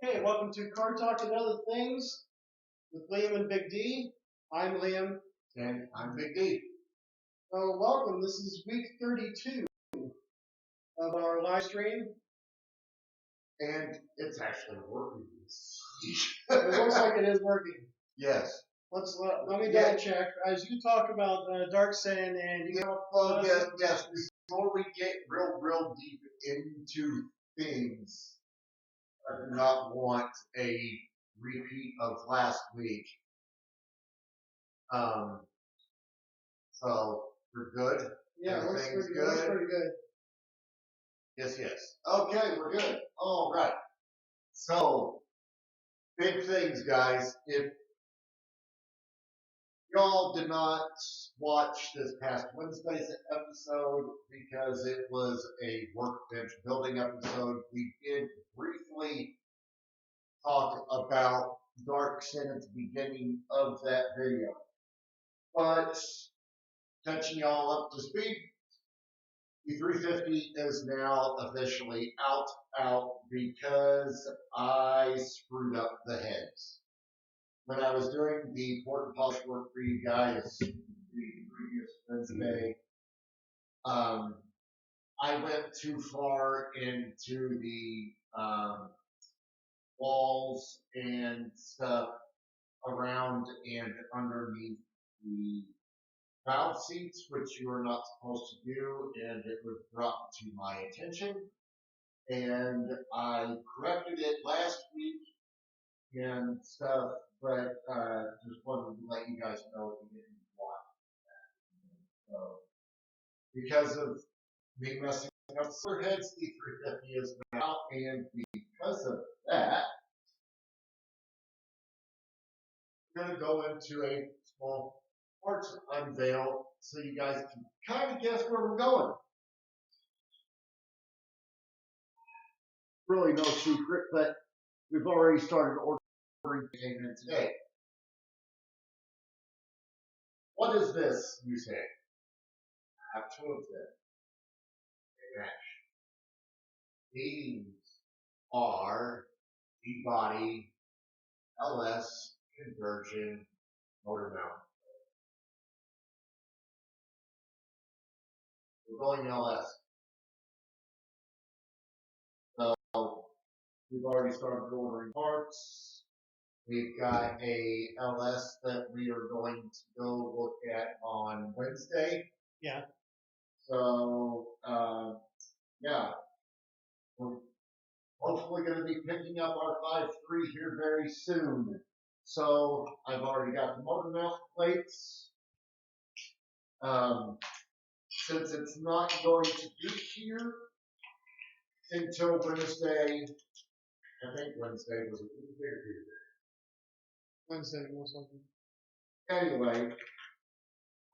Hey, welcome to Car Talk and Other Things with Liam and Big D. I'm Liam. And I'm Big D. Welcome. This is week 32 of our live stream. And it's actually working. It looks like it is working. Yes. Let me double check. As you talk about Dark Sin and you Yes. Before we get real deep into things, I do not want a repeat of last week. So we're good. Yeah, it looks Everything's pretty, looks pretty good. Yes. Okay, we're good. All right. So big things, guys. If y'all did not watch this past Wednesday's episode because it was a workbench building episode. We did briefly talk about Dark Sin at the beginning of that video. But catching y'all up to speed, the 350 is now officially out because I screwed up the heads. When I was doing the port and polish work for you guys the previous Wednesday, I went too far into the walls and stuff around and underneath the valve seats, which you are not supposed to do, and it was brought to my attention. And I corrected it last week and stuff, but just wanted to let you guys know if you didn't watch that. So, because of me messing up their heads, the 350 is now, and because of that, we're going to go into a small parts unveil so you guys can kind of guess where we're going. Really no secret, but we've already started ordering payment today. What is this, you say? I have two of them. They match. These are the body LS conversion motor mount. We're going LS. So we've already started ordering parts. We've got a LS that we are going to go look at on Wednesday. Yeah. So, yeah. We're hopefully going to be picking up our 5.3 here very soon. So I've already got the motor mount plates. Since it's not going to be here until Wednesday, I think Wednesday was a little bigger here. Wednesday, most likely. Anyway,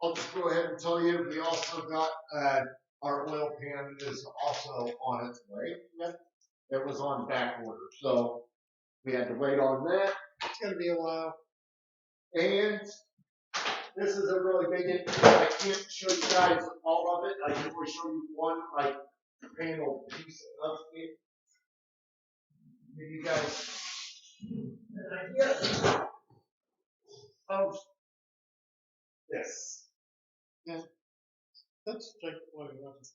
I'll just go ahead and tell you, we also got our oil pan is also on its way. It was on back order, so we had to wait on that. It's going to be a while. And this is a really big one. I can't show you guys all of it. I can only show you one like panel piece of it. Give you guys an idea of this. Yeah. That's like what it was.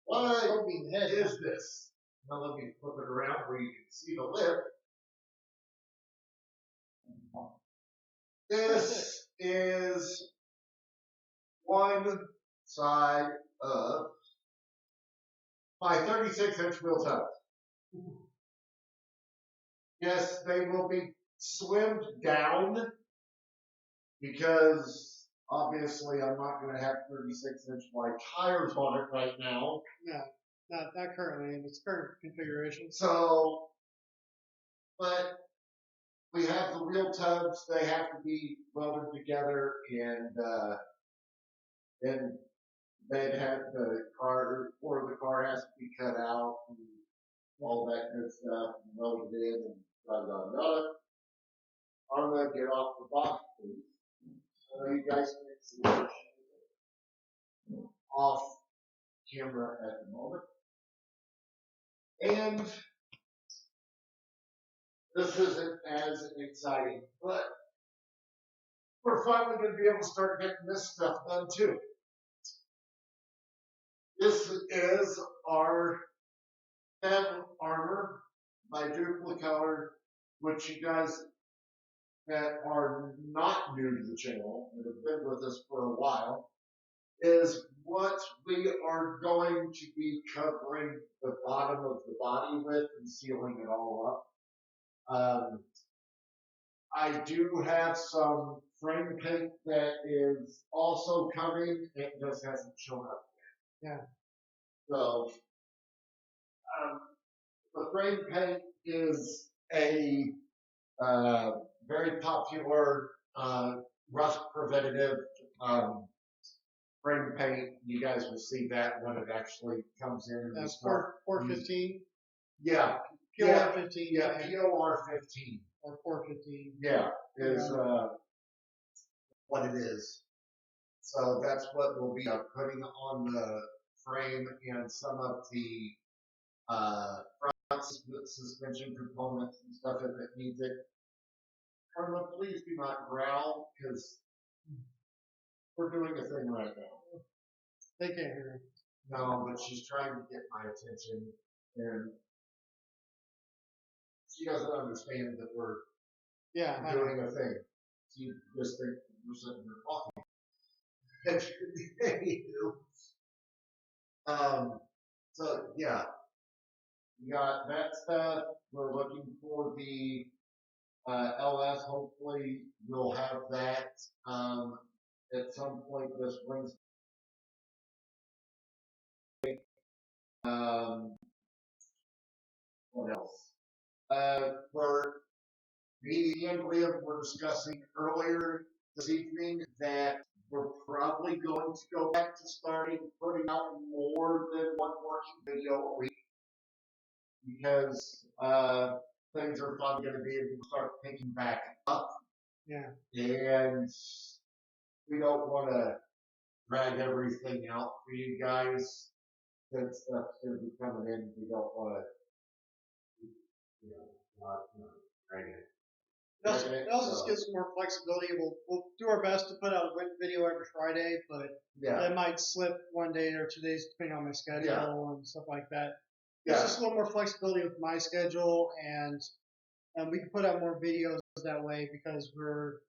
What is this? Now let me flip it around where you can see the lip. This is one side of my 36-inch wheel tubs. Yes, they will be slimmed down because obviously I'm not going to have 36-inch wide tires on it right now. No, not currently in its current configuration. So, but we have the wheel tubs. They have to be welded together, and then they have the car, or the car has to be cut out, and all that good stuff, and welded in, and blah, blah, blah. I'm going to get off the box, please. So you guys can see off camera at the moment. And this isn't as exciting, but we're finally going to be able to start getting this stuff done too. This is our head armor by Duplicolor, which you guys that are not new to the channel and have been with us for a while, is what we are going to be covering the bottom of the body with and sealing it all up. I do have some frame paint that is also coming. It just hasn't shown up yet. Yeah. So, the frame paint is a very popular rust preventative frame paint. You guys will see that when it actually comes in. That's 415. Yeah. POR 15. Yeah, POR 15. Or 415. Yeah, is what it is. So that's what we'll be putting on the frame and some of the front suspension components and stuff if it needs it. Carla, please do not growl because we're doing a thing right now. They can't hear me. No, but she's trying to get my attention and she doesn't understand that we're doing a thing. She just thinks we're sitting here talking. So yeah, we got that stuff. We're looking for the LS. Hopefully we'll have that at some point this Wednesday. What else? For me and Liam were discussing earlier this evening that we're probably going to go back to starting putting out more than one working video a week because things are probably going to be able to start picking back up. Yeah. And we don't want to drag everything out for you guys since stuff's going to be coming in. We don't want to, drag it. It also just gives more flexibility. We'll do our best to put out a video every Friday, but it might slip one day or 2 days depending on my schedule and stuff like that. It's just a little more flexibility with my schedule, and we can put out more videos that way because we're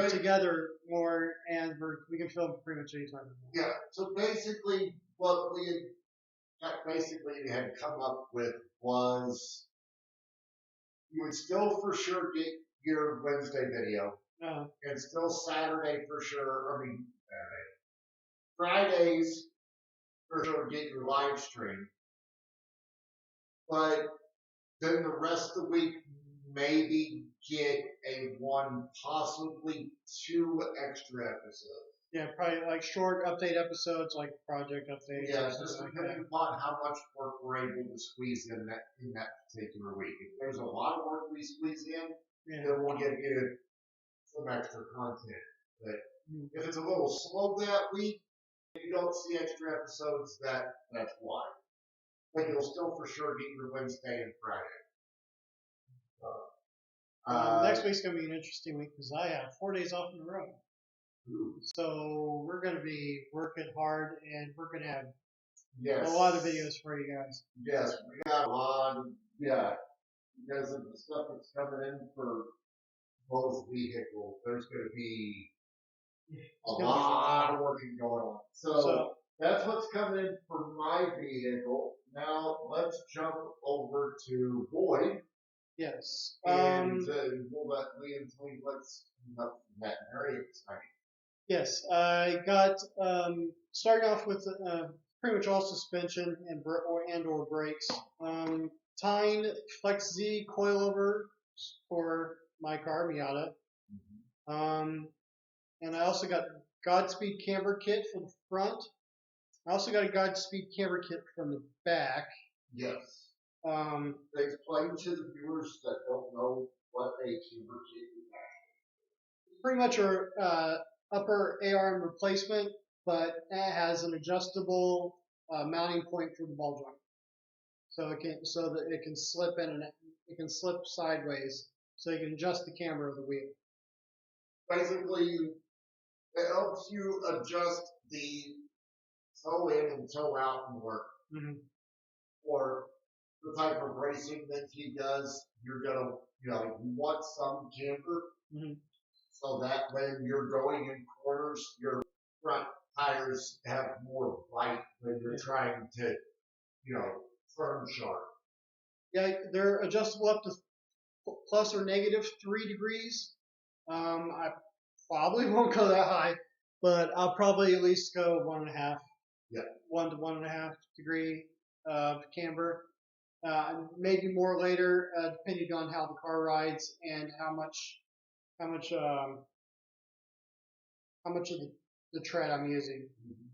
together more, and we can film pretty much anytime. Yeah. So basically, what we had come up with was you would still for sure get your Wednesday video, and still Saturday for sure. Fridays for sure get your live stream, but then the rest of the week maybe get a one, possibly 2 extra episodes. Yeah, probably like short update episodes, like project updates. Yeah, just depending upon how much work we're able to squeeze in that particular week. If there's a lot of work we squeeze in, then we'll get some extra content. But if it's a little slow that week, if you don't see extra episodes, that's why. But you'll still for sure get your Wednesday and Friday. Next week's going to be an interesting week because I have 4 days off in a row. So we're going to be working hard, and we're going to have a lot of videos for you guys. Yes, we got a lot of, because of the stuff that's coming in for both vehicles, there's going to be a lot of working going on. So that's what's coming in for my vehicle. Now let's jump over to Boyd. Yes. And we'll let Liam tell you what's up from that. Very exciting. Yes, I got starting off with pretty much all suspension and or brakes. Tying Flex Z coilover for my car Miata. And I also got Godspeed camber kit for the front. I also got a Godspeed camber kit from the back. Yes. Explain to the viewers that don't know what a camber kit is. Pretty much our upper ARM replacement, but it has an adjustable mounting point for the ball joint. so that it can slip in and it can slip sideways, so you can adjust the camber of the wheel. Basically, it helps you adjust the toe in and toe out and work. Mm-hmm. Or the type of racing that he does, you're gonna, you want some camber, mm-hmm. so that when you're going in corners, your front tires have more bite when you're trying to, turn sharp. Yeah, they're adjustable up to plus or negative 3 degrees. I probably won't go that high, but I'll probably at least go 1.5. Yeah. 1 to 1.5 degree camber. Maybe more later, depending on how the car rides and how much of the tread I'm using. Mm-hmm.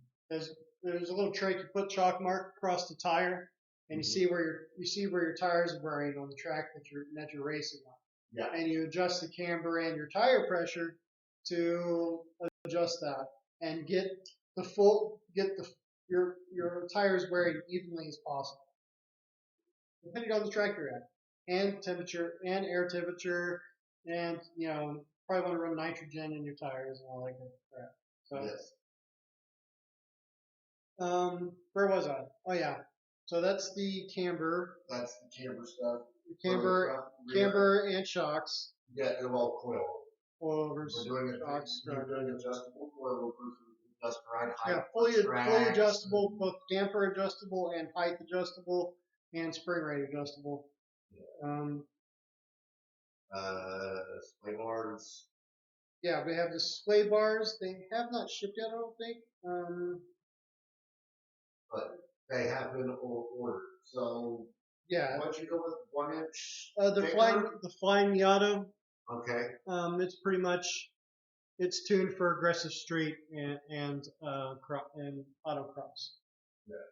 There's a little trick. You put chalk mark across the tire, and you see where your tires are wearing on the track that you're racing on. Yeah. And you adjust the camber and your tire pressure to adjust that and get your tires wearing evenly as possible, depending on the track you're at, and temperature and air temperature, and probably want to run nitrogen in your tires and all that kind of crap. So, yes. Where was I? Oh yeah. So that's the camber. That's the camber stuff. Camber and shocks. Yeah, they're all coil. Coilovers. We're doing adjustable coilovers. Just right height. Yeah, fully adjustable, both damper adjustable and height adjustable, and spring rate adjustable. Yeah. Sway bars. Yeah, we have the sway bars. They have not shipped yet, I don't think. But they have been ordered. So yeah. Why don't you go with 1 inch? The Flying Miata. Okay. It's pretty much tuned for aggressive street and autocross. Yeah.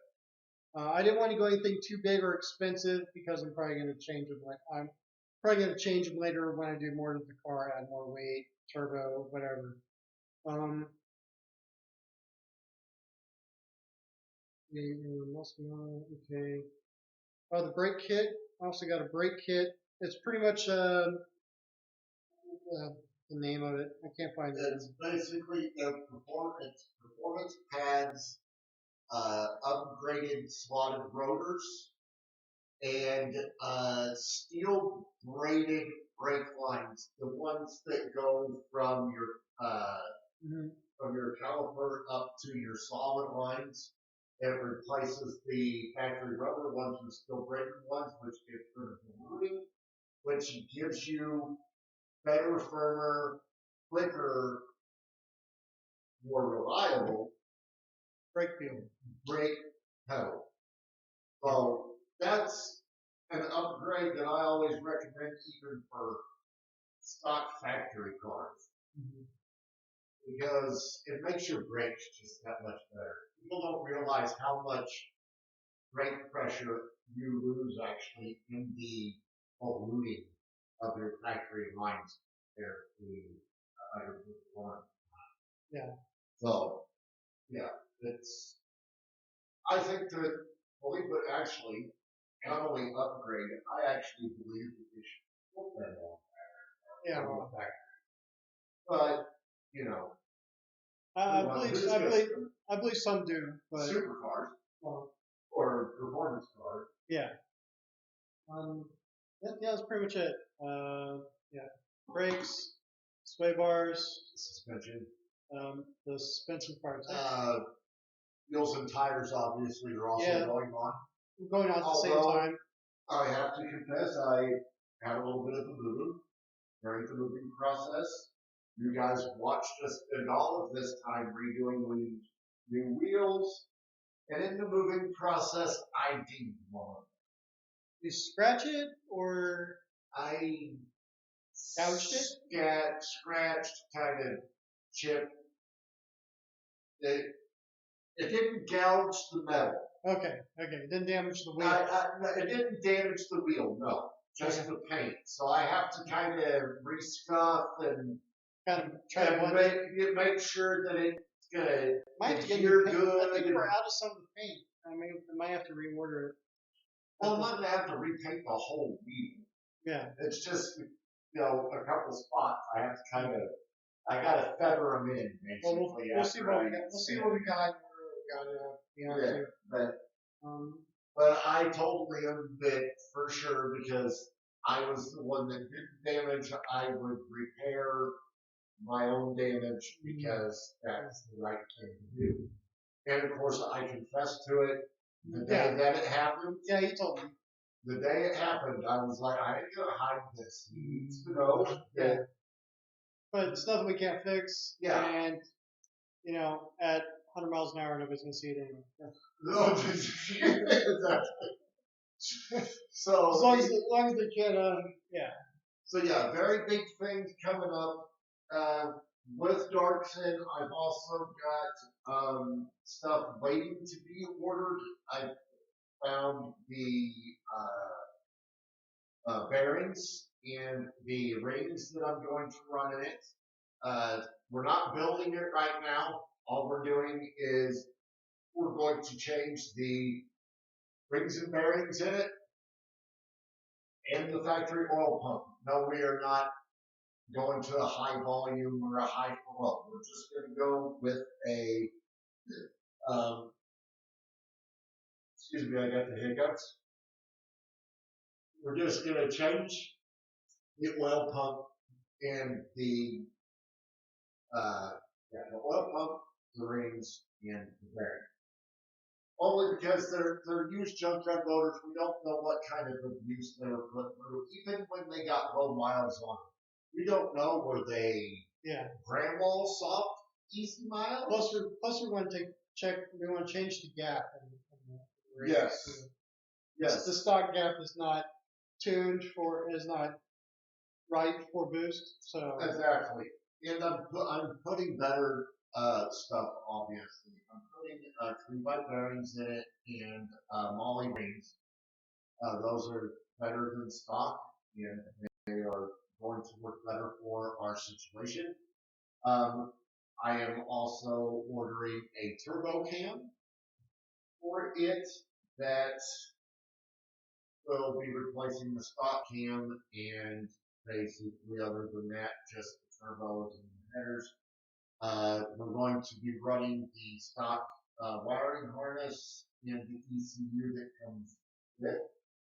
I didn't want to go anything too big or expensive because I'm probably going to change them. I'm probably going to change them later when I do more to the car, add more weight, turbo, whatever. Okay. Oh, the brake kit. I also got a brake kit. It's pretty much the name of it. I can't find it. It's basically the performance pads, upgraded slotted rotors, and steel braided brake lines. The ones that go from your caliper up to your solid lines. It replaces the factory rubber ones with steel braided ones, which gets rid of the routing, which gives you better, firmer, quicker, more reliable brake pedal. So that's an upgrade that I always recommend, even for stock factory cars, because it makes your brakes just that much better. People don't realize how much brake pressure you lose actually in the routing of your factory lines there to your performance. Yeah. So, yeah, I think that but actually, not only upgrade, I actually believe that they should put that on there. Yeah. But, I believe some do, but supercars or performance cars. Yeah. That's pretty much it. Brakes, sway bars, suspension. The suspension parts. Wheels and tires obviously are also going on. Going on at the same time. I have to confess, I had a little bit of the moving during the moving process. You guys watched us spend all of this time redoing new wheels, and in the moving process, I dinged one. You scratch it, or I gouged it? Scratched, kind of chipped. It didn't gouge the metal. Okay. It didn't damage the wheel. It didn't damage the wheel, no. Just the paint. So I have to kind of rescuff and kind of try to make sure that it's good. Might have to get good. I think we're out of some of the paint. I might have to reorder it. Well, I'm not going to have to repaint the whole wheel. Yeah. It's just, a couple spots. I got to feather them in, basically. Well, we'll see what we got. We'll see what we got. But I told Liam that for sure, because I was the one that did the damage, I would repair my own damage because that's the right thing to do. And of course, I confessed to it the day that it happened. Yeah, you told me. The day it happened, I was like, I ain't gonna hide this. He needs to know that. But it's nothing we can't fix. Yeah. And, at 100 miles an hour, nobody's going to see it anyway. No, so as long as they can, yeah. So yeah, very big things coming up. With Darkson, I've also got stuff waiting to be ordered. I found the bearings and the rings that I'm going to run in it. We're not building it right now. All we're doing is we're going to change the rings and bearings in it and the factory oil pump. No, we are not going to a high volume or a high flow. We're just going to go with a, excuse me, I got the hiccups. We're just going to change the oil pump and the oil pump, the rings, and the bearing. Only because they're used junkyard motors. We don't know what kind of abuse they were put through. Even when they got low miles on them, we don't know were they grandma soft, easy miles. Plus we want to check. We want to change the gap. Yes. Yes. The stock gap is not tuned is not right for boost. So exactly. And I'm putting better stuff, obviously. I'm putting 3x bearings in it and Molly rings. Those are better than stock, and they are going to work better for our situation. I am also ordering a turbo cam for it that will be replacing the stock cam, and basically other than that, just the turbos and the headers. We're going to be running the stock wiring harness and the ECU that comes with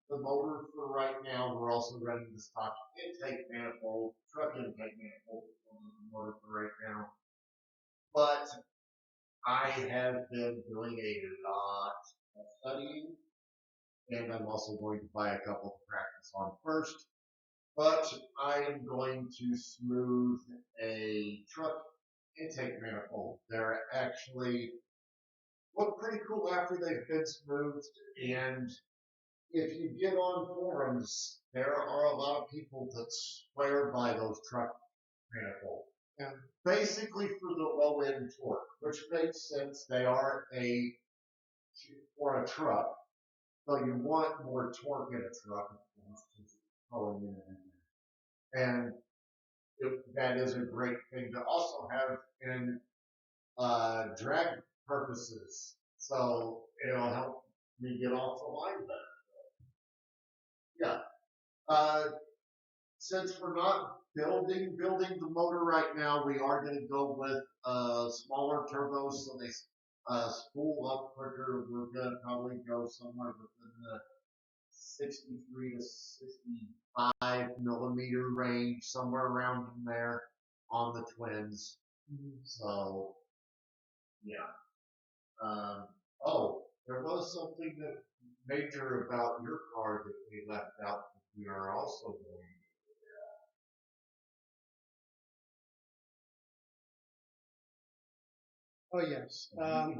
the motor for right now. We're also running the stock intake manifold, truck intake manifold on the motor for right now. But I have been doing a lot of studying, and I'm also going to buy a couple to practice on first. But I am going to smooth a truck intake manifold. They're actually look pretty cool after they've been smoothed, and if you get on forums, there are a lot of people that swear by those truck manifolds. And basically for the low end torque, which makes sense. They are for a truck, so you want more torque in a truck, and that is a great thing to also have in drag purposes. So it'll help me get off the line better. Yeah. Since we're not building the motor right now, we are going to go with smaller turbos so they spool up quicker. We're going to probably go somewhere within the 63 to 65 millimeter range, somewhere around in there on the twins. So, yeah. There was something that major about your car that we left out that we are also going to. Oh yes. I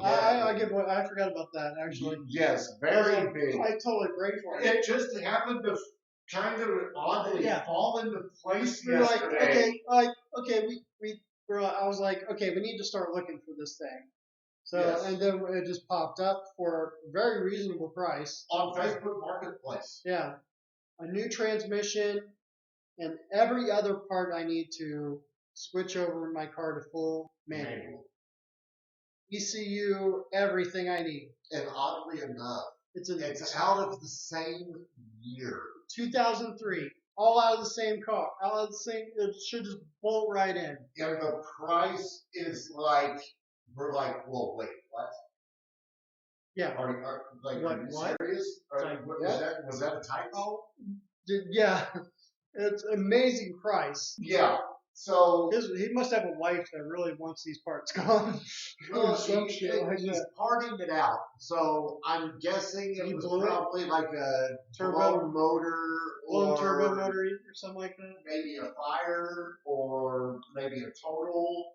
forgot about that actually. Yes, very big. I totally break for it. It just happened to kind of oddly fall into place we were yesterday. I was like, okay, we need to start looking for this thing. So and then it just popped up for a very reasonable price on Facebook Marketplace. Yeah, a new transmission and every other part I need to switch over my car to full manual. ECU, everything I need. And oddly enough, It's out of the same year. 2003. All out of the same car. All out of the same. It should just bolt right in. And the price is like, we're like, well, wait, what? Yeah. Are you serious? Was that a typo? Oh, yeah. It's an amazing price. Yeah. So he must have a wife that really wants these parts gone. Well, he's parting it out. So I'm guessing it was probably like a blown motor or something like that. Maybe a fire or maybe a total.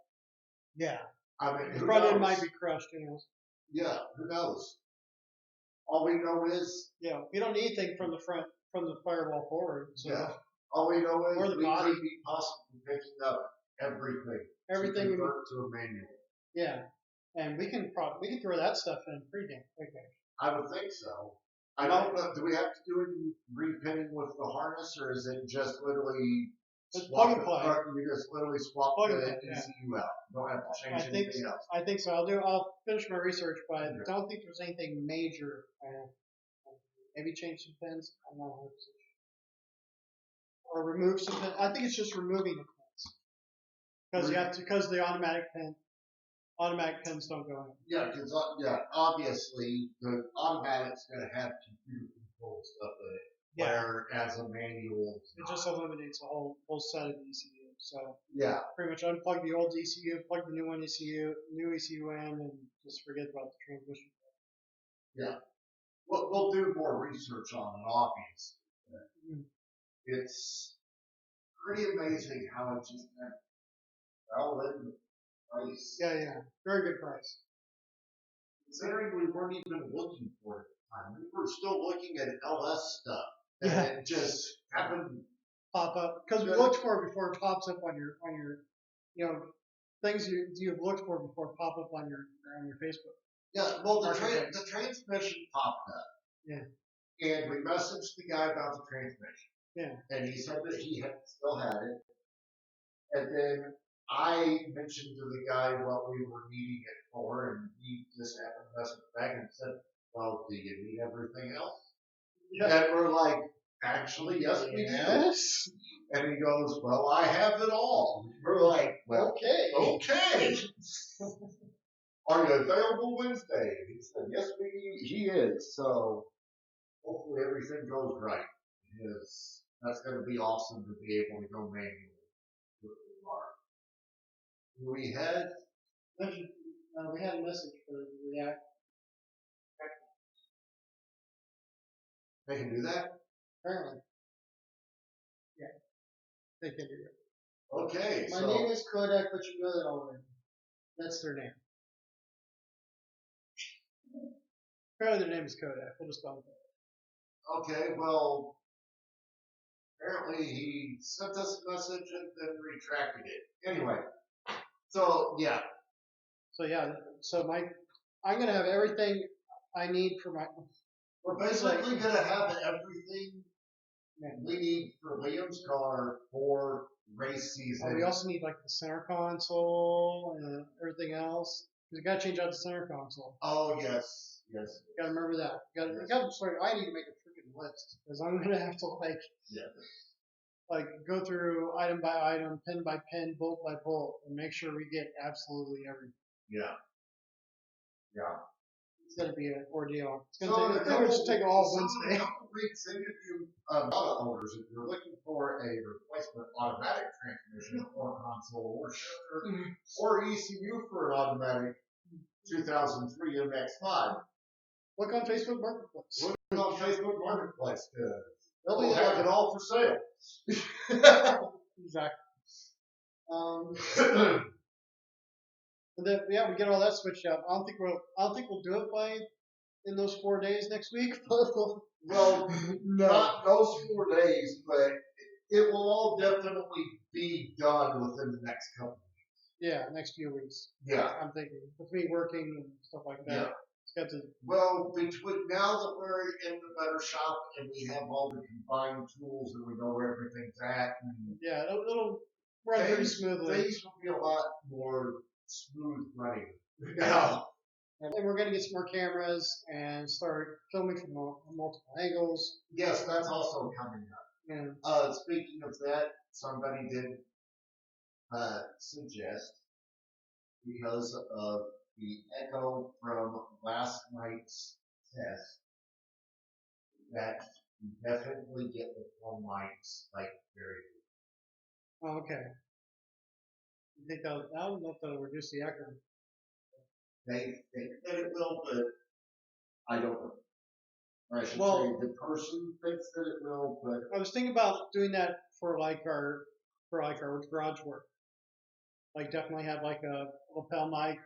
Yeah. I mean, the front end might be crushed, Yeah, who knows? All we know is we don't need anything from the front, from the firewall forward. So. Yeah. All we know is we could be possibly picking up everything to convert to a manual. Yeah, and we can throw that stuff in pretty damn quick. I would think so. I don't know. Do we have to do any repinning with the harness, or is it just literally plug and play? You just literally swap the ECU out. You don't have to change anything else. I think so. I'll finish my research, but I don't think there's anything major. Maybe change some pins. I'm not 100%. Or remove some pins. I think it's just removing the pins because the automatic pins don't go in. Yeah, because obviously the automatic's going to have computer control stuff in it. Whereas a manual, it just eliminates a whole set of ECU. So pretty much unplug the old ECU, plug the new new ECU in, and just forget about the transmission. Yeah, we'll do more research on it, obviously. It's pretty amazing how it just fell in the price. Yeah, very good price. Considering we weren't even looking for it at the time, we were still looking at LS stuff. And it just happened pop up because we looked for it before it pops up on your things you've looked for before pop up on your Facebook. Yeah, well the transmission popped up. Yeah. And we messaged the guy about the transmission. Yeah. And he said that he still had it. And then I mentioned to the guy what we were needing it for, and he just happened to message back and said, "Well, do you need everything else?" Yeah. And we're like, "Actually, yes, we do." And he goes, "Well, I have it all." We're like, "Well, okay. Are you available Wednesday?" He said, "Yes, he is." So hopefully everything goes right. Because that's going to be awesome to be able to go manual with the car. We had a message for React. They can do that? Apparently. Yeah. They can do that. Okay. My name is Kodak, but you know that already. That's their name. Apparently their name is Kodak. We'll just call it. Okay, well, apparently he sent us a message and then retracted it. Anyway, so I'm gonna have everything I need for my. We're basically gonna have everything we need for Liam's car for race season. We also need like the center console and everything else. We gotta change out the center console. Oh yes. Gotta remember that. I need to make a freaking list because I'm gonna have to go through item by item, pin by pin, bolt by bolt, and make sure we get absolutely everything. Yeah. It's gonna be an ordeal. It's gonna take all Wednesday. A couple weeks in, if you auto owners, if you're looking for a replacement automatic transmission or console or shifter or ECU for an automatic 2003 MX-5. Look on Facebook Marketplace. Look on Facebook Marketplace. They'll have it all for sale. Exactly. And then we get all that switched out. I don't think we'll do it in those 4 days next week. Well, not those 4 days, but it will all definitely be done within the next couple of weeks. Yeah, next few weeks. Yeah. I'm thinking with me working and stuff like that. Yeah. Well, between now that we're in the better shop and we have all the combined tools and we know where everything's at. It'll run pretty smoothly. Things will be a lot more smooth running now. And we're going to get some more cameras and start filming from multiple angles. Yes, that's also coming up. Yeah. Speaking of that, somebody did suggest, because of the echo from last night's test, that you definitely get the phone mics like very good. Oh, okay. You think I don't know if that'll reduce the echo. They think that it will, but I don't know. Or I should say the person thinks that it will, but I was thinking about doing that for our garage work. Like definitely have like a lapel mic.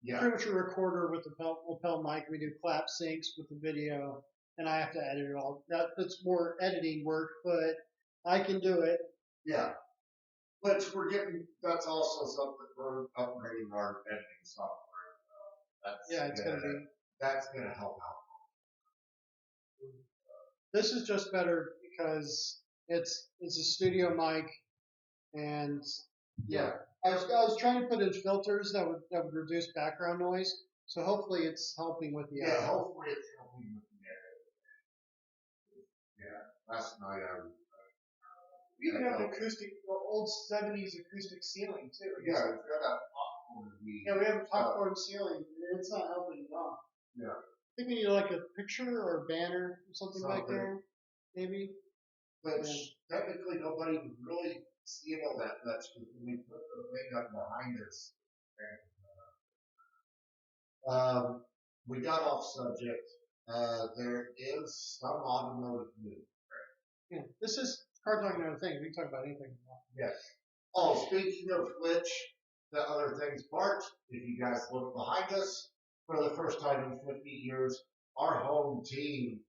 Yeah. Pretty much a recorder with a lapel mic. We do clap syncs with the video, and I have to edit it all. That's more editing work, but I can do it. Yeah. But that's also something we're upgrading our editing software. That's going to help out. This is just better because it's a studio mic, and yeah. I was trying to put in filters that would reduce background noise. So hopefully it's helping with the edit. Hopefully it's helping with the edit. Yeah. Last night we even have an old 70s acoustic ceiling too. Yeah, we've got a popcorn. Yeah, we have a popcorn ceiling, and it's not helping at all. Yeah. I think we need like a picture or a banner or something back there, maybe. Which technically nobody would really see it all that much because we put the thing up behind us. We got off subject. There is some automotive news. Yeah, this is car talking another thing. We can talk about anything. Yes. Oh, speaking of which, the other things part, if you guys look behind us, for the first time in 50 years, our home team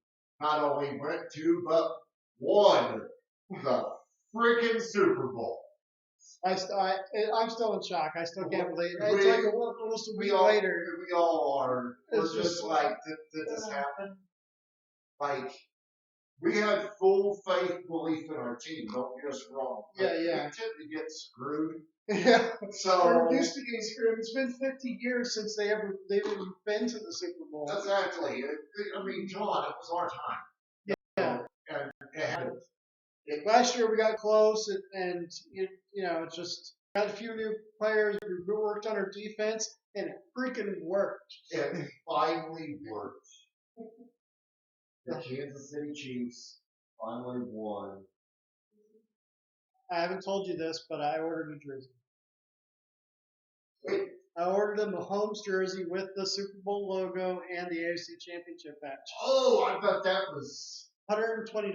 not only went to, but won the freaking Super Bowl. I'm still in shock. I still can't believe it. It's like almost a week later. We all are. It's just like, did this happen? Like, we had full faith belief in our team. Don't get us wrong. Yeah. We tend to get screwed. Yeah. So we're used to getting screwed. It's been 50 years since they've even been to the Super Bowl. Exactly. I mean, John, it was our time. Yeah. And last year we got close, and it's just got a few new players. We worked on our defense, and it freaking worked. It finally worked. The Kansas City Chiefs finally won. I haven't told you this, but I ordered a jersey. Wait. I ordered a Mahomes jersey with the Super Bowl logo and the AFC Championship badge. Oh, I thought that was $120.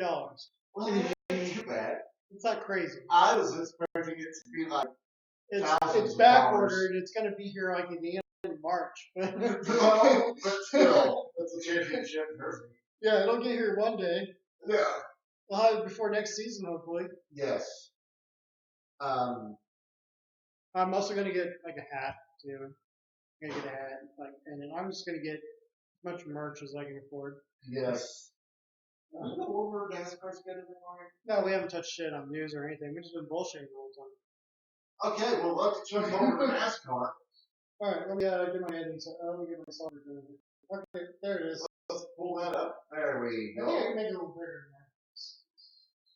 Well, that ain't too bad. It's not crazy. I was expecting it to be like it's back ordered. It's going to be here like in the end of March. Well, but still, it's a championship jersey. Yeah, it'll get here one day. Yeah. We'll have it before next season, hopefully. Yes. I'm also going to get like a hat too. I'm going to get a hat, and then I'm just going to get as much merch as I can afford. Yes. Over NASCAR's good anymore? No, we haven't touched shit on news or anything. We've just been bullshitting the whole time. Okay, well let's jump over to NASCAR. All right, let me get my head inside. Let me get my solder down. Okay, there it is. Let's pull that up. There we go. I think I can make it a little bigger now.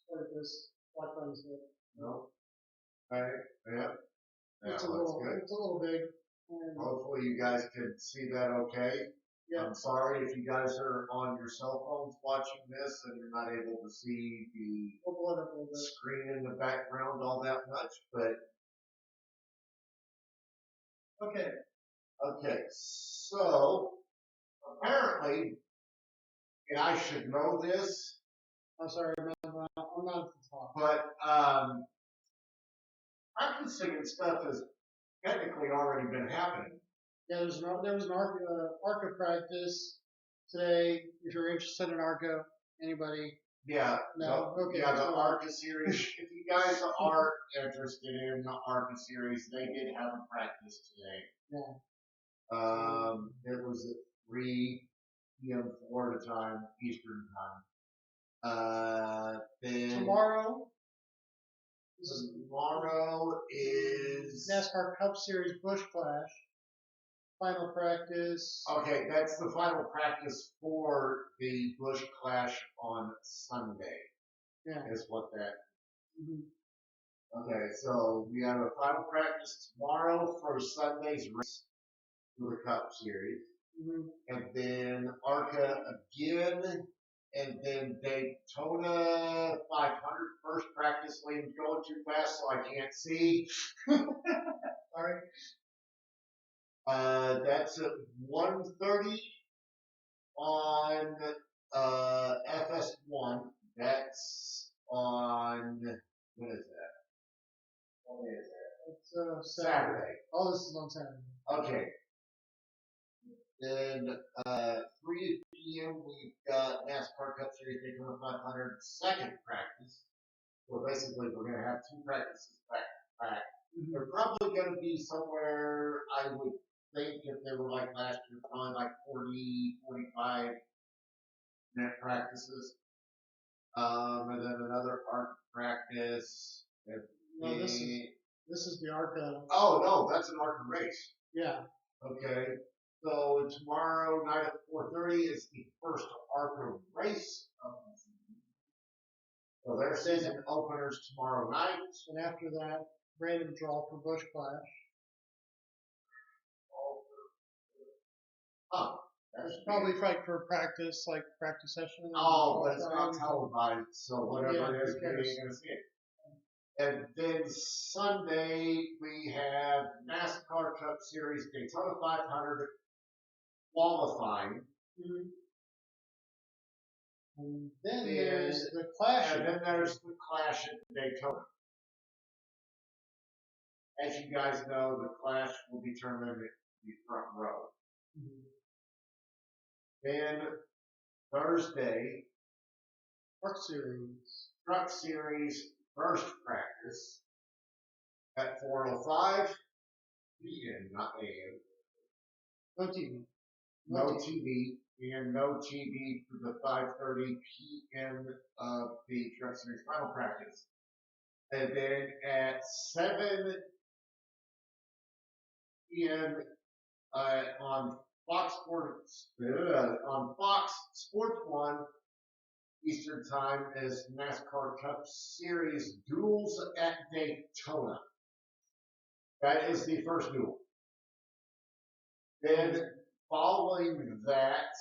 What is this? Black button's good. No. Alright, yeah. It's a little big. Hopefully you guys can see that okay. Yeah. I'm sorry if you guys are on your cell phones watching this and you're not able to see the screen in the background all that much, but okay. Okay, so apparently, and I should know this. I'm sorry, I'm not at the top. But practicing and stuff has technically already been happening. Yeah, there was an ARCA practice today. If you're interested in ARCA, anybody? Yeah. No. Okay. Yeah, the ARCA series. If you guys are interested in the ARCA series, they did have a practice today. Yeah. It was at 3 p.m. Florida time, Eastern time. Then tomorrow is NASCAR Cup Series Busch Clash. final practice. Okay, that's the final practice for the Bush Clash on Sunday. Yeah. Is what that. Mm-hmm. Okay, so we have a final practice tomorrow for Sunday's race for the Cup Series. Mm-hmm. And then ARCA again. And then Daytona 500 first practice. Lane's going too fast, so I can't see. Sorry. That's at 1:30 on FS1. That's on, what is that? What day is that? It's Saturday. Oh, this is on Saturday. Okay. Then 3 p.m. we've got NASCAR Cup Series Daytona 500 second practice. So basically we're going to have 2 practices back to back. Mm-hmm. They're probably going to be somewhere, I would think, if they were like last year, probably like 40, 45 net practices. And then another ARC practice. No, this is the ARCA. Oh, no, that's an ARCA race. Yeah. Okay. So tomorrow night at 4:30 is the first ARCA race of the season. So their season openers tomorrow night. And after that, random draw for Bush Clash. Oh. That's probably like for practice, like practice session. Oh, but it's not televised, so whatever it is, you're going to see it. And then Sunday, we have NASCAR Cup Series Daytona 500 qualifying. Mm-hmm. And then there's the Clash. And then there's the Clash at Daytona. As you guys know, the Clash will determine the front row. Mm-hmm. Then Thursday, Truck Series first practice at 4:05 p.m. not a.m. No TV. No TV and no TV for the 5:30 p.m. of the Truck Series final practice. And then at 7 p.m. On Fox Sports 1 Eastern Time is NASCAR Cup Series duels at Daytona. That is the first duel. Then following that,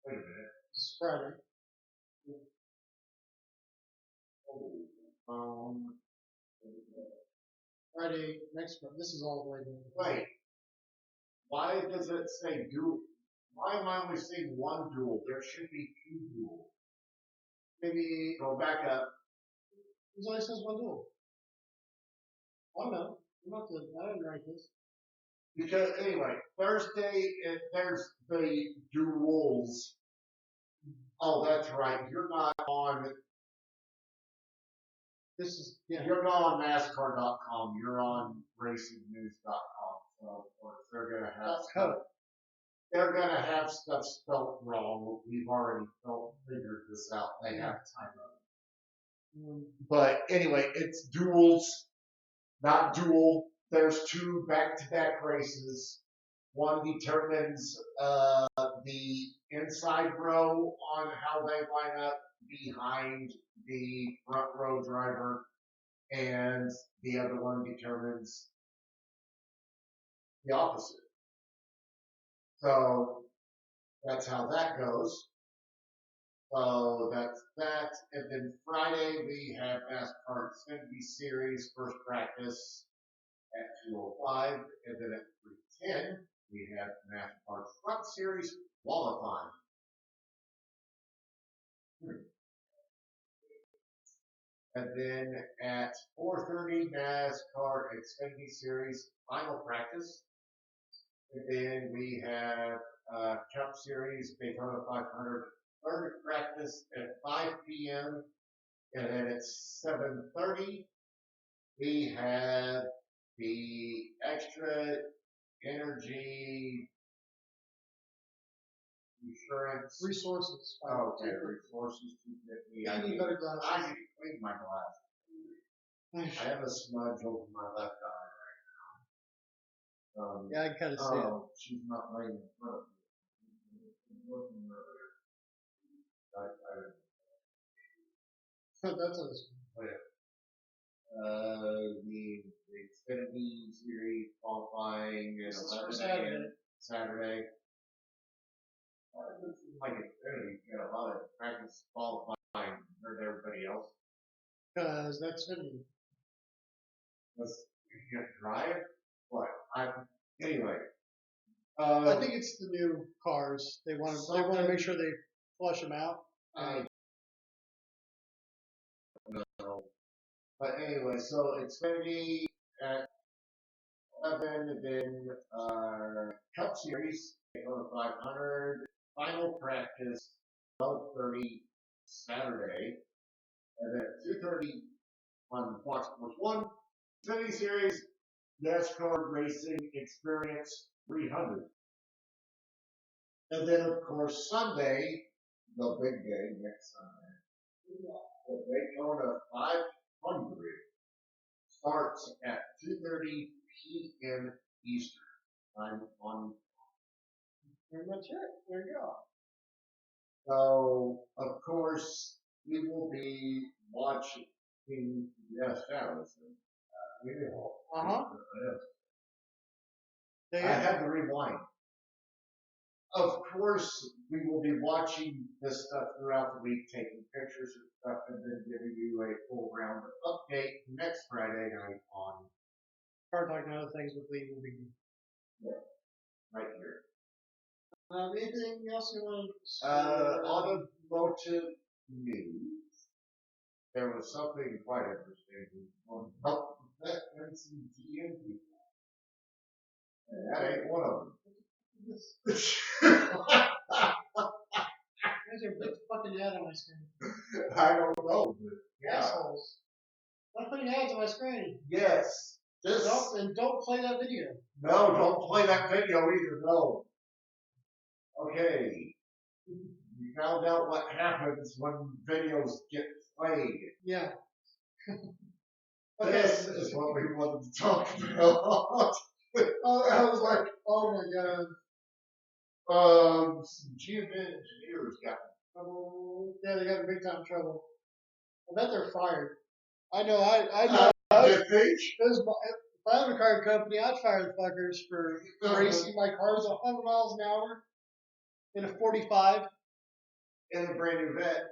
wait a minute. It's Friday. Friday next month. This is all the way to. Wait. Why does it say duel? Why am I only seeing one duel? There should be 2 duels. Maybe go back up. It only says 1 duel. I don't know. I didn't write this. Because anyway, Thursday there's the duels. Oh, that's right. You're not on. You're not on NASCAR.com. You're on RacingNews.com. So of course they're gonna have stuff. They're gonna have stuff spelled wrong. We've already figured this out. They have time on it. But anyway, it's duels, not duel. There's 2 back-to-back races. One determines the inside row on how they line up behind the front row driver, and the other one determines the opposite. So that's how that goes. So that's that. And then Friday we have NASCAR Xfinity Series first practice at 2:05, and then at 3:10 we have NASCAR Truck Series qualifying. And then at 4:30 NASCAR Xfinity Series final practice. And then we have Cup Series Daytona 500 third practice at 5 p.m. And then at 7:30 we have the Extra Energy Insurance Resources. Oh, okay, Resources 250. I need better glasses. I need to clean my glasses. I have a smudge over my left eye. Yeah, I can kind of see it. She's not laying in front of me. That's what it's. Oh, yeah. The Xfinity Series qualifying at 11 a.m. Saturday. It seems like Xfinity got a lot of practice qualifying compared to everybody else. Because that's Xfinity. You have to drive? What? Anyway. I think it's the new cars. They want to make sure they flush them out. No. But anyway, so Xfinity at 11, and then Cup Series, Daytona 500, final practice 12:30 Saturday, and then 2:30 on Fox Sports 1, Xfinity Series, NASCAR Racing Experience 300. And then, of course, Sunday, the big day next Sunday, the Daytona 500 starts at 2:30 p.m. Eastern time on. Pretty much it. There you go. So, of course, we will be watching. Yes, Allison. I had to rewind. Of course, we will be watching this stuff throughout the week, taking pictures and stuff, and then giving you a full round update next Friday night on. Car Talk and other things with Lee will be. Yeah, right here. Anything else you want to automotive news. There was something quite interesting on veterans and GM people. And that ain't one of them. There's a big fucking ad on my screen. I don't know, but yeah. Assholes. I'm putting ads on my screen. Yes. Don't play that video. No, don't play that video either. No. Okay. You found out what happens when videos get played. Yeah. Okay. This is what we wanted to talk about. I was like, oh my god. Some GM engineers got trouble. Yeah, they got in big time trouble. I bet they're fired. I know. I know. If I owned a car company, I'd fire the fuckers for racing my cars 100 miles an hour in a 45. In a brand new vet.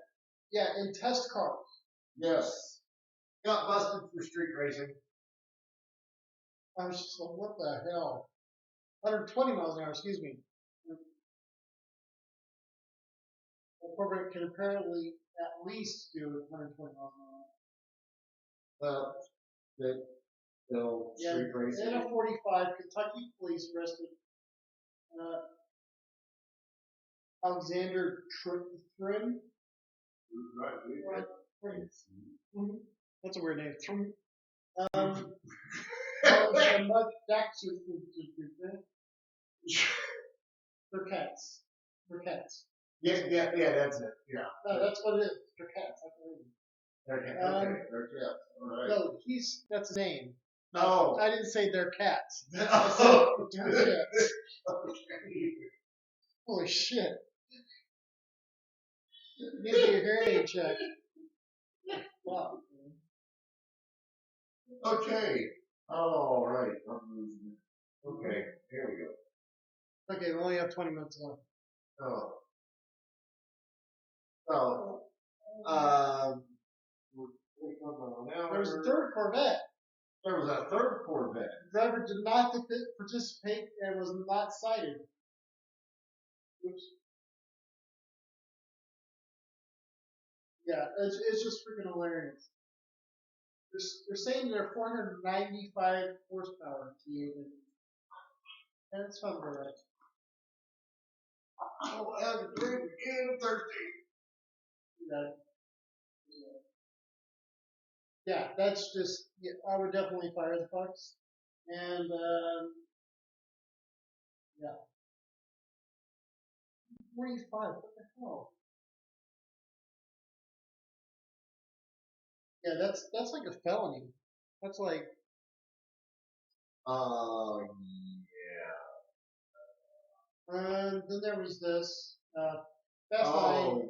Yeah, in test cars. Yes. Got busted for street racing. I was just like, what the hell? 120 miles an hour, excuse me. A corporate can apparently at least do 120 miles an hour. Street racing. In a 45, Kentucky police arrested Alexander Thrim. Right. Mm-hmm. That's a weird name. Thrim. They're cats. They're cats. Yeah, that's it. Yeah. No, that's what it is. They're cats. They're cats. Okay, they're cats. All right. No, that's his name. No. I didn't say they're cats. Oh. They're cats. Okay. Holy shit. Need to get your hearing aid checked. Wow. Okay. All right. Okay, here we go. Okay, we only have 20 minutes left. Oh. There was a third Corvette. There was a third Corvette. The driver did not participate and was not cited. Oops. Yeah, it's just freaking hilarious. They're saying they're 495 horsepower T8 engines. And it's fun for that. I'll have a drink again Thursday. Yeah, that's just, yeah, I would definitely fire the fucks. And, yeah. 45, what the hell? Yeah, that's like a felony. That's like. And then there was this. Fast Oh, 9.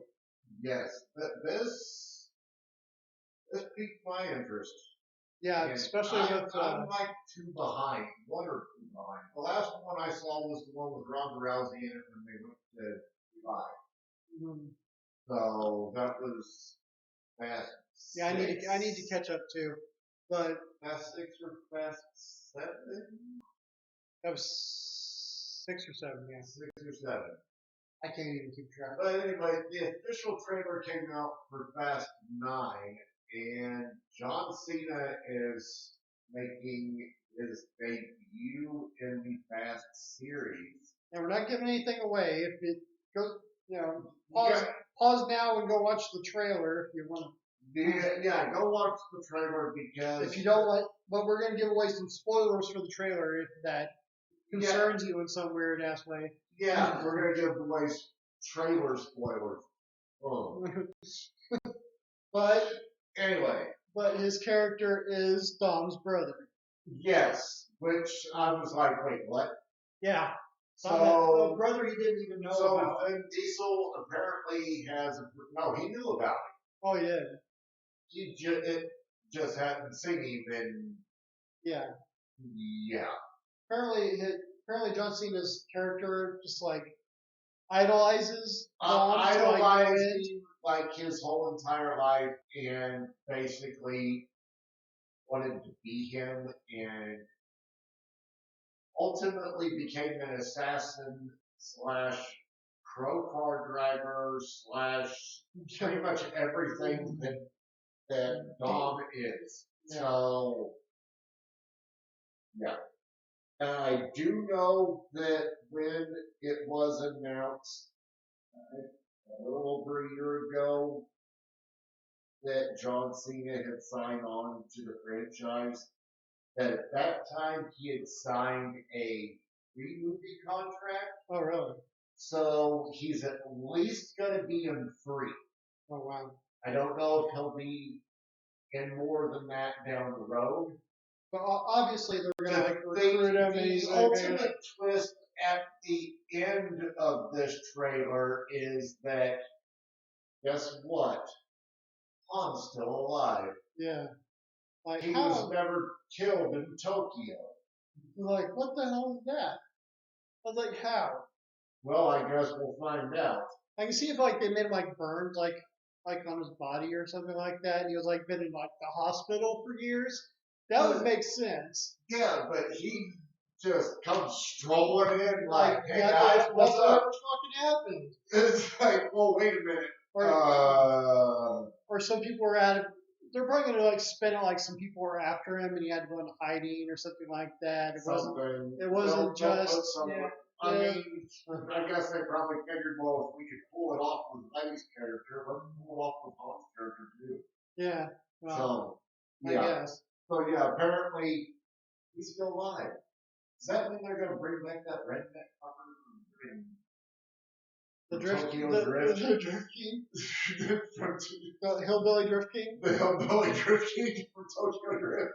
yes. This piqued my interest. Yeah, And especially with. I'm like two behind, one or two behind. The last one I saw was the one with Ronda Rousey in it when they went to Dubai. Mm-hmm. So that was Fast Yeah, I need to catch up too. But Fast 6 or Fast 7? that was 6 or 7, yeah. 6 or 7. I can't even keep track. But anyway, the official trailer came out for Fast 9, and John Cena is making his debut in the Fast series. And we're not giving anything away. If it goes, pause now and go watch the trailer if you want to. Yeah, go watch the trailer because if you don't like, but we're gonna give away some spoilers for the trailer if that concerns you in some weird ass way. Yeah, we're gonna give away trailer spoilers. Oh. But anyway, but his character is Dom's brother. Yes, which I was like, wait, what? Yeah. So a brother he didn't even know about. So Vin Diesel apparently has he knew about it. Oh yeah. It just hadn't seen him in. Yeah. Yeah. Apparently John Cena's character just like idolizes him like his whole entire life and basically wanted to be him and ultimately became an assassin / pro car driver / pretty much everything that Dom is. Yeah. So, yeah. And I do know that when it was announced a little over a year ago that John Cena had signed on to the franchise, that at that time he had signed a 3-movie contract. Oh, really? So he's at least going to be in 3. Oh, wow. I don't know if he'll be in more than that down the road. But obviously they're going to recruit him. The ultimate twist at the end of this trailer is that, guess what? Han's still alive. Yeah. Like he was never killed in Tokyo. Like, what the hell is that? I was like, how? Well, I guess we'll find out. I can see if like they made him like burned like on his body or something like that, and he was like been in like the hospital for years. That would make sense. Yeah, but he just comes strolling in like, hey guys, what's up? What fucking happened? It's like, well, wait a minute. Or some people were at it. They're probably gonna like spin it like some people were after him and he had to go into hiding or something like that. It wasn't just. I mean, I guess they probably figured, well, if we could pull it off with Letty's character, let's pull it off with Han's character too. Yeah. Well, I guess. So yeah, apparently he's still alive. Does that mean they're going to bring back that redneck fucker from the Drift King? The Drift King? The Hillbilly Drift King? The Hillbilly Drift King from Tokyo Drift.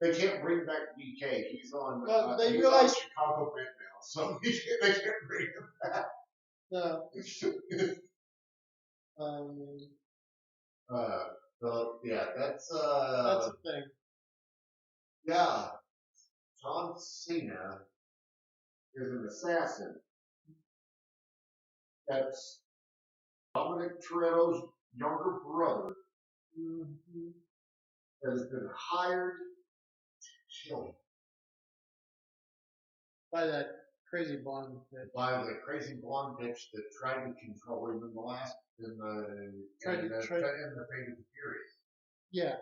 They can't bring back DK. He's on, they he's realize, on Chicago Bent now, so they can't bring him back. No. So yeah, that's a thing. Yeah, John Cena is an assassin. That's Dominic Toretto's younger brother that has been hired to kill him by that crazy blonde bitch. By the crazy blonde bitch that tried to control him in the last in the Fate of the Furious. Yeah.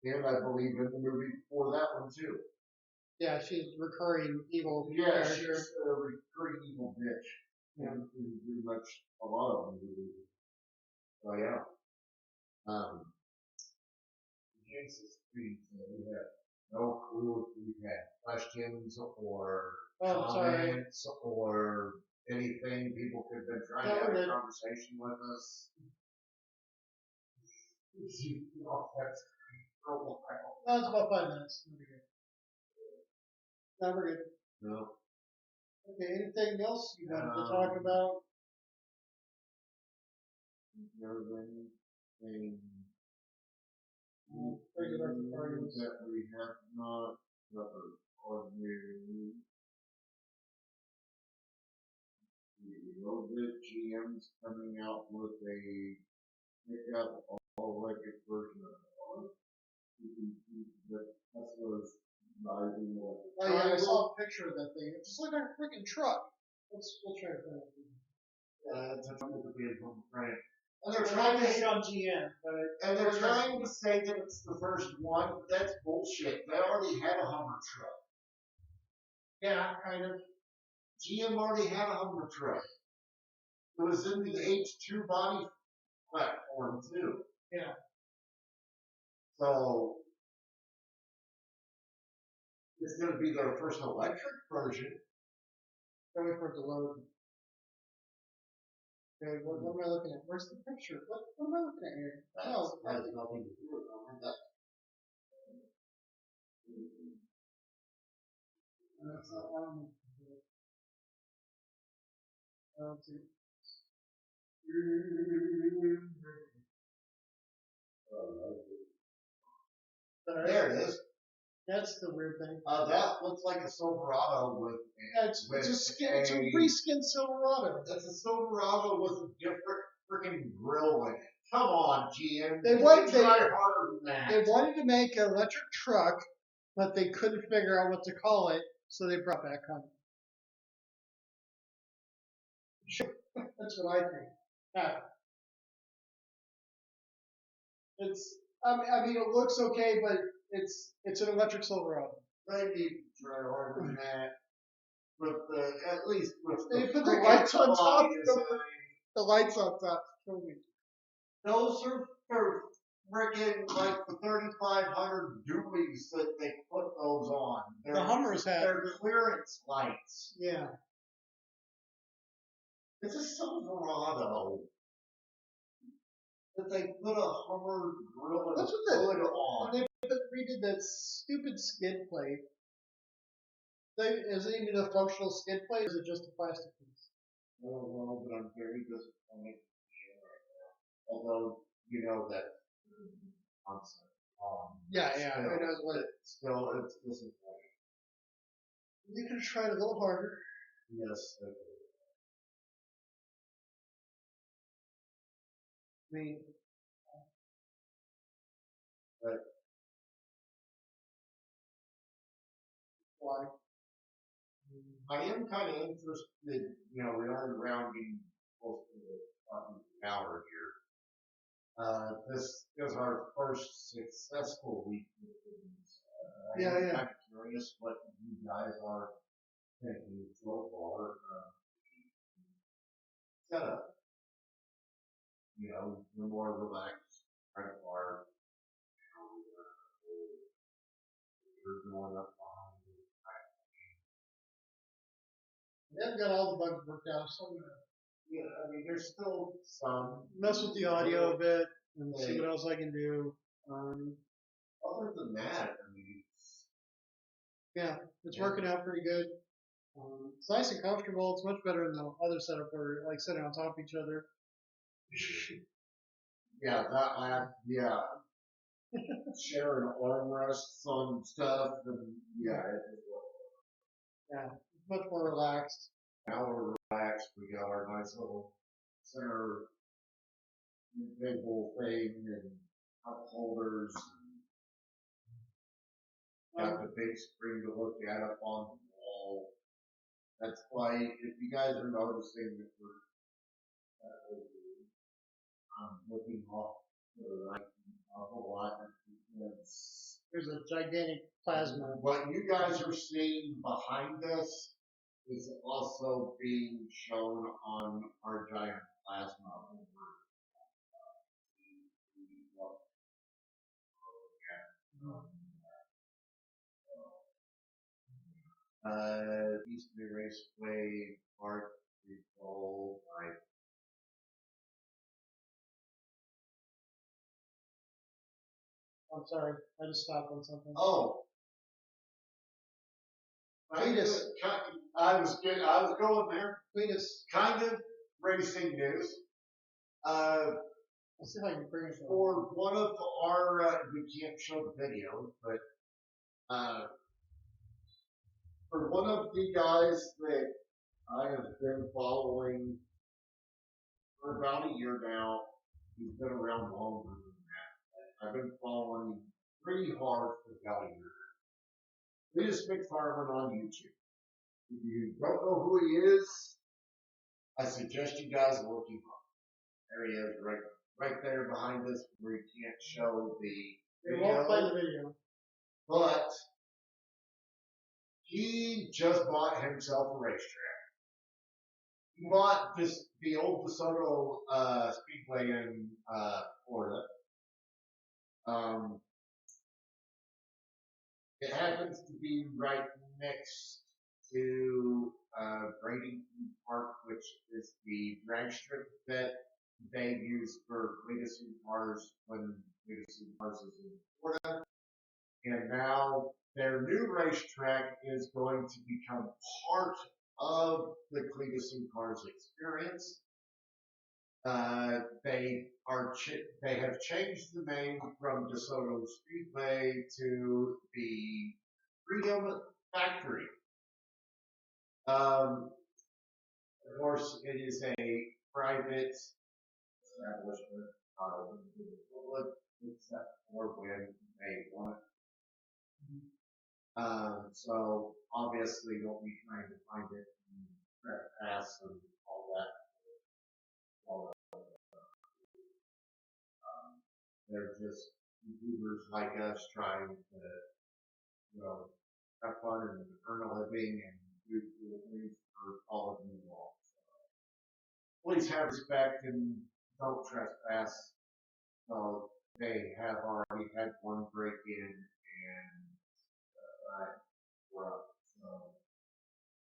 And I believe in the movie before that one too. Yeah, she's recurring evil character. She's a recurring evil bitch. Yeah. In pretty much a lot of them movies. So yeah. Jesus, we have no clue if we had questions or comments or anything. People could have been trying to have a conversation with us. That's for a while. No, it's about 5 minutes. No, we're good. No. Okay, anything else you wanted to talk about? Anything that we have not covered on here. We know that GM's coming out with a pickup all-electric version of the car. You can see that Tesla's driving electric. Oh yeah, I saw a picture of that thing. It just looked like a freaking truck. We'll try to find it. It's a trouble to be a home frame. And they're trying to hate on GM, and they're trying to say that it's the first one. That's bullshit. They already had a Hummer truck. Yeah, kind of. GM already had a Hummer truck. It was in the H2 body platform too. Yeah. So it's going to be their first electric version. Wait for it to load. Okay, what am I looking at? Where's the picture? What am I looking at here? That has nothing to do with that. I don't see. There it is. That's the weird thing. That looks like a Silverado with. It's a reskin Silverado. That's a Silverado with a different freaking grill in it. Come on, GM. They wanted to make an electric truck, but they couldn't figure out what to call it, so they brought back Hummer. That's what I think. I mean, it looks okay, but it's an electric Silverado. They need to try harder than that. At least with they put the lights on top. The lights on top. Show me. Those are for freaking like the 3500 dualies that they put those on. The Hummers have. They're clearance lights. Yeah. It's a Silverado. That they put a Hummer grill and hood on. They redid that stupid skid plate. Is it even a functional skid plate, or is it just a plastic piece? I don't know, but I'm very disappointed right now. Although, you know that concept. Yeah, who knows what? Still, it's disappointing. You could have tried a little harder. Yes, I did. I mean, but why? I am kind of interested, we are rounding close to the hour here. This is our first successful week with things. I'm kind of curious what you guys are thinking so far. Set up. We're more relaxed, kind of our, we're going up behind. They've got all the bugs worked out. So yeah, I mean, there's still some. Mess with the audio a bit and see what else I can do. Other than that, I mean, it's working out pretty good. It's nice and comfortable. It's much better than the other setup where like sitting on top of each other. Yeah, sharing armrests on stuff, and much more relaxed. Now we're relaxed. We got our nice little center table thing and cup holders. Got the big screen to look at up on the wall. That's why, if you guys are noticing that we're looking off to the right a lot, there's a gigantic plasma. What you guys are seeing behind us is also being shown on our giant plasma over. Eastern Raceway Park Control. I'm sorry, I just stopped on something. Oh. I I was going there. Cletus, kind of racing news. Let's see if I can bring it for one of our, we can't show the video, but for one of the guys that I have been following for about a year now, he's been around longer than that. I've been following him pretty hard for about a year. Cletus McFarland on YouTube. If you don't know who he is, I suggest you guys look him up. There he is, right there behind us, where you can't show the video. We won't play the video. But he just bought himself a racetrack. He bought the old DeSoto Speedway in Florida. It happens to be right next to Brady Park, which is the drag strip that they use for Cletus cars when Cletus cars is in Florida. And now their new racetrack is going to become part of the Cletus cars experience. They have changed the name from DeSoto Speedway to the Freedom Factory. Of course, it is a private establishment, not open to the public, except for when they want it. So obviously you'll be trying to find it and trespass and all that. They're just YouTubers like us trying to, have fun and earn a living and do cool things for all of you all. So, please have respect and don't trespass. So they have already had one break in and we're up. So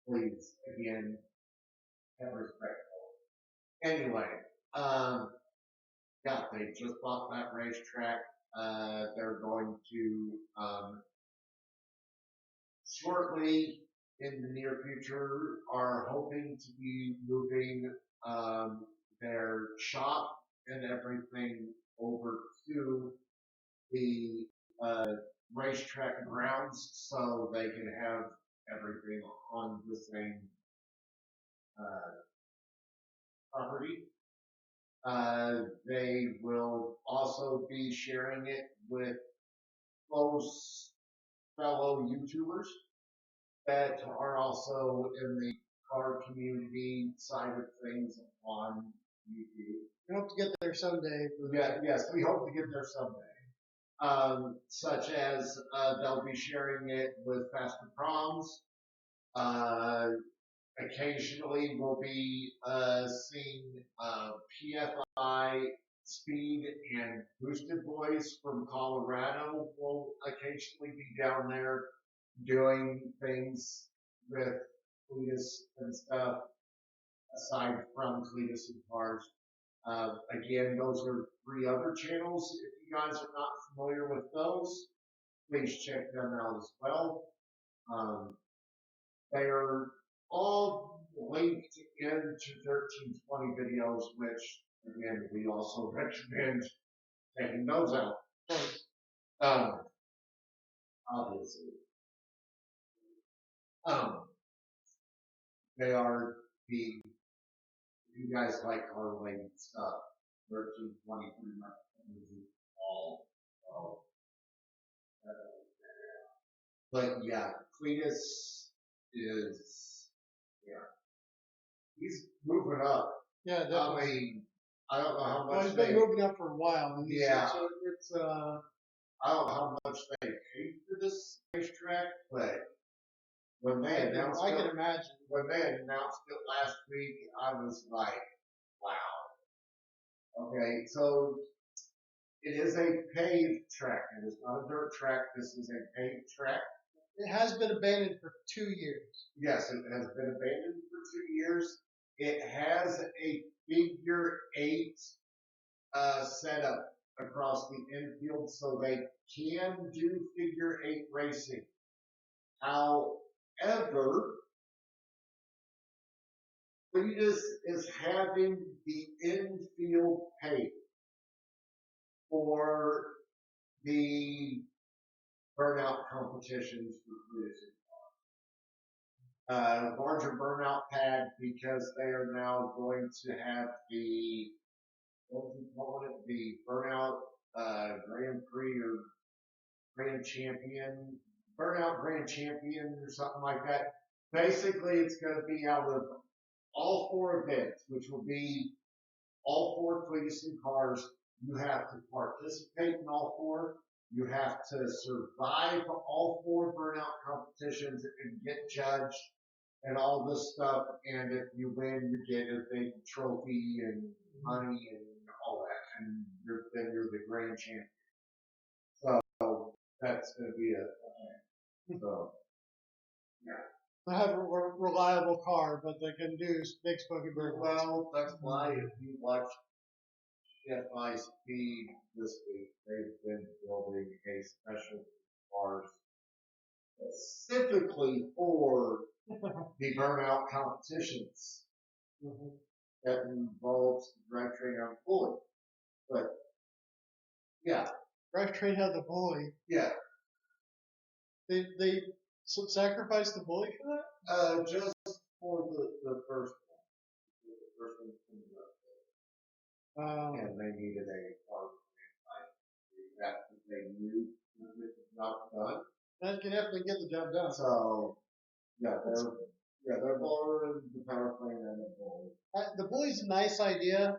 please, again, have respect. Anyway, yeah, they just bought that racetrack. They're going to shortly in the near future are hoping to be moving their shop and everything over to the racetrack grounds so they can have everything on the same property. They will also be sharing it with close fellow YouTubers that are also in the car community side of things on YouTube. We hope to get there someday. Yeah, yes, we hope to get there someday. Such as they'll be sharing it with Faster Proms. Occasionally we'll be seeing PFI Speed and Boosted Boys from Colorado will occasionally be down there doing things with Cletus and stuff aside from Cletus and Cars. Again, those are 3 other channels. If you guys are not familiar with those, please check them out as well. They are all linked into 1320 videos, which, again, we also recommend checking those out. Obviously. They are if you guys like car related stuff, 1320 pretty much covers all. But yeah, Cletus is, he's moving up. Yeah, definitely. I mean, I don't know how much. Well, he's been moving up for a while. Yeah. So it's I don't know how much they paid for this racetrack, but when they announced I can imagine. When they announced it last week, I was like, wow. Okay, so it is a paved track. It is not a dirt track. This is a paved track. It has been abandoned for 2 years. Yes, it has been abandoned for 2 years. It has a figure 8 setup across the infield, so they can do figure 8 racing. However, Cletus is having the infield pay for the burnout competitions for Cletus. Larger burnout pad because they are now going to have the, what do you call it, the burnout Grand Prix or Grand Champion, burnout Grand Champion or something like that. Basically, it's going to be out of all 4 events, which will be all 4 Cletus cars. You have to participate in all 4. You have to survive all 4 burnout competitions and get judged and all this stuff. And if you win, you get a big trophy and money and all that. And then you're the grand champion. So that's going to be a thing. So, yeah. I have a reliable car, but they can do big smoky burn. Well, that's why if you watch FI Speed this week, they've been building a special car specifically for the burnout competitions that involves the drivetrain on bully. But yeah, drivetrain had the bully. Yeah, they sacrificed the bully for that? Just for the first one. The first one comes up. And they needed a car. That's what they knew was not done. That can definitely get the job done. So, yeah, they're borrowing the power plant and the bully. The bully's a nice idea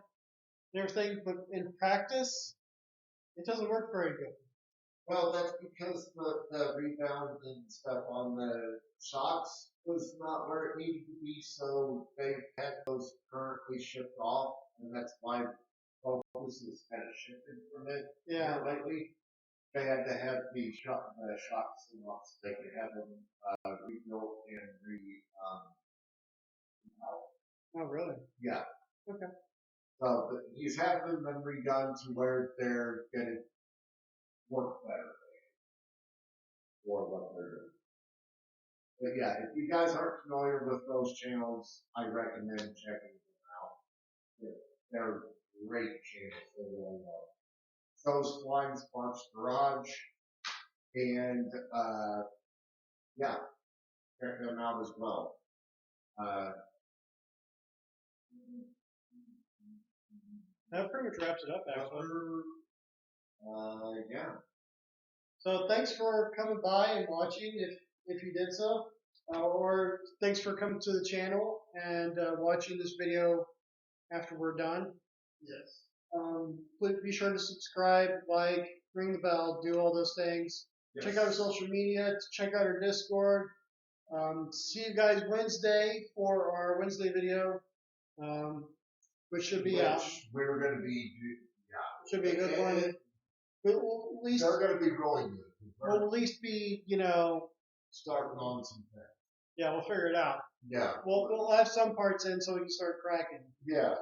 and everything, but in practice, it doesn't work very good. Well, that's because the rebound and stuff on the shocks was not where it needed to be, so they had those currently shipped off, and that's why focus is kind of shifted from it. Yeah. Lately, they had to have the shocks and off so they could have them rebuilt and Oh, really? Yeah. Okay. So he's having them redone to where they're going to work better for what they're doing. But yeah, if you guys aren't familiar with those channels, I recommend checking them out. They're great channels. They really are. So's Flying Sparks Garage. And yeah, check them out as well. That pretty much wraps it up, actually. Yeah. So thanks for coming by and watching, if you did so, or thanks for coming to the channel and watching this video after we're done. Yes. Please be sure to subscribe, like, ring the bell, do all those things. Yes. Check out our social media. Check out our Discord. See you guys Wednesday for our Wednesday video, which should be out. We're going to be, yeah. Should be a good one. We'll at least, they're going to be really good. We'll at least be, starting on some things. Yeah, we'll figure it out. Yeah. We'll have some parts in so we can start cracking. Yeah.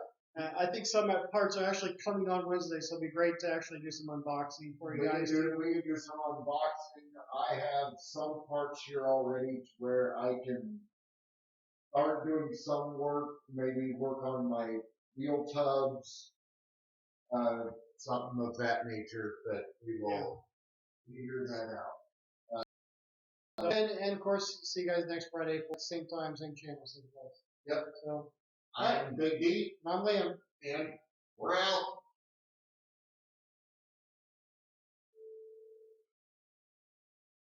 I think some parts are actually coming on Wednesday, so it'll be great to actually do some unboxing for you guys. We can do some unboxing. I have some parts here already to where I can start doing some work, maybe work on my wheel tubs, something of that nature, but we will figure that out. And of course, see you guys next Friday for the same time, same channel, same place. Yep. So, I'm Big D. And I'm Liam. And we're out.